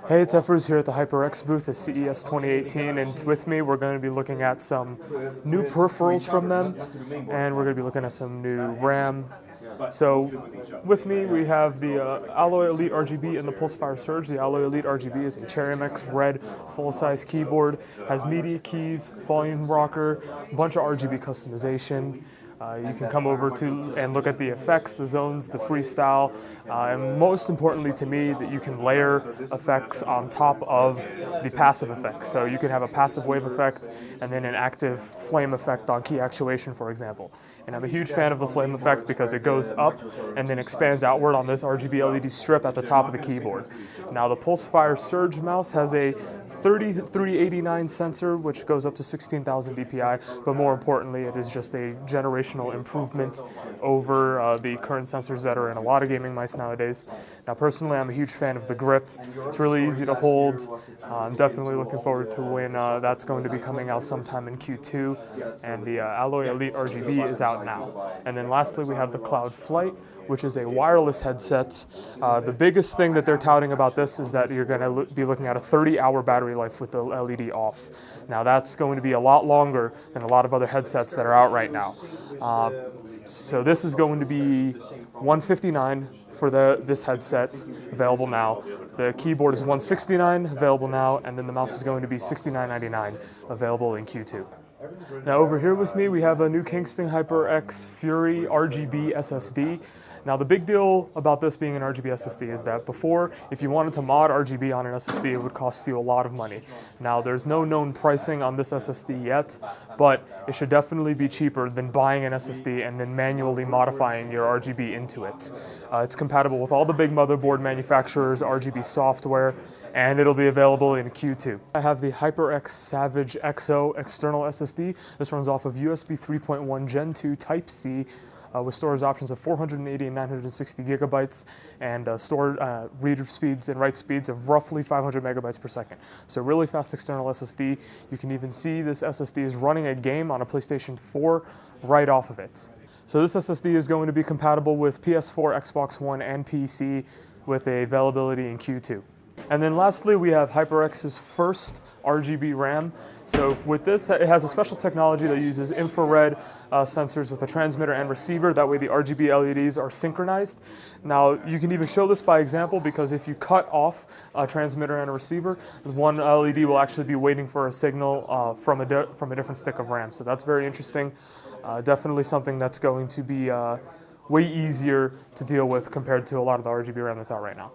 Hey, it's Ephruz here at the HyperX booth at CES 2018, and with me we're going to be looking at some new peripherals from them, and we're going to be looking at some new RAM. So with me we have the Alloy Elite RGB and the Pulsefire Surge. The Alloy Elite RGB is a Cherry MX red full-size keyboard, has media keys, volume rocker, a bunch of RGB customization. You can come over to and look at the effects, the zones, the freestyle, and most importantly to me that you can layer effects on top of the passive effects. So you can have a passive wave effect and then an active flame effect on key actuation, for example. And I'm a huge fan of the flame effect because it goes up and then expands outward on this RGB LED strip at the top of the keyboard. Now the Pulsefire Surge mouse has a 3389 sensor which goes up to 16,000 dpi, but more importantly it is just a generational improvement over the current sensors that are in a lot of gaming mice nowadays. Now personally I'm a huge fan of the grip. It's really easy to hold. I'm definitely looking forward to when that's going to be coming out sometime in Q2, and the Alloy Elite RGB is out now. And then lastly we have the Cloud Flight, which is a wireless headset. The biggest thing that they're touting about this is that you're going to be looking at a 30-hour battery life with the LED off. Now that's going to be a lot longer than a lot of other headsets that are out right now. So this is going to be $159 for this headset, available now. The keyboard is $169, available now, and then the mouse is going to be $69.99, available in Q2. Now over here with me we have a new Kingston HyperX Fury RGB SSD. Now the big deal about this being an RGB SSD is that before, if you wanted to mod RGB on an SSD, it would cost you a lot of money. Now there's no known pricing on this SSD yet, but it should definitely be cheaper than buying an SSD and then manually modifying your RGB into it. It's compatible with all the big motherboard manufacturers' RGB software, and it'll be available in Q2. I have the HyperX Savage XO external SSD. This runs off of USB 3.1 Gen 2 Type-C, with storage options of 480 and 960 gigabytes, and read speeds and write speeds of roughly 500 megabytes per second. So really fast external SSD. You can even see this SSD is running a game on a PlayStation 4 right off of it. So this SSD is going to be compatible with PS4, Xbox One, and PC, with availability in Q2. And then lastly, we have HyperX's first RGB RAM. So with this, it has a special technology that uses infrared sensors with a transmitter and receiver. That way the RGB LEDs are synchronized. Now you can even show this by example, because if you cut off a transmitter and a receiver, one LED will actually be waiting for a signal from a different stick of RAM. So that's very interesting. Definitely something that's going to be way easier to deal with compared to a lot of the RGB RAM that's out right now.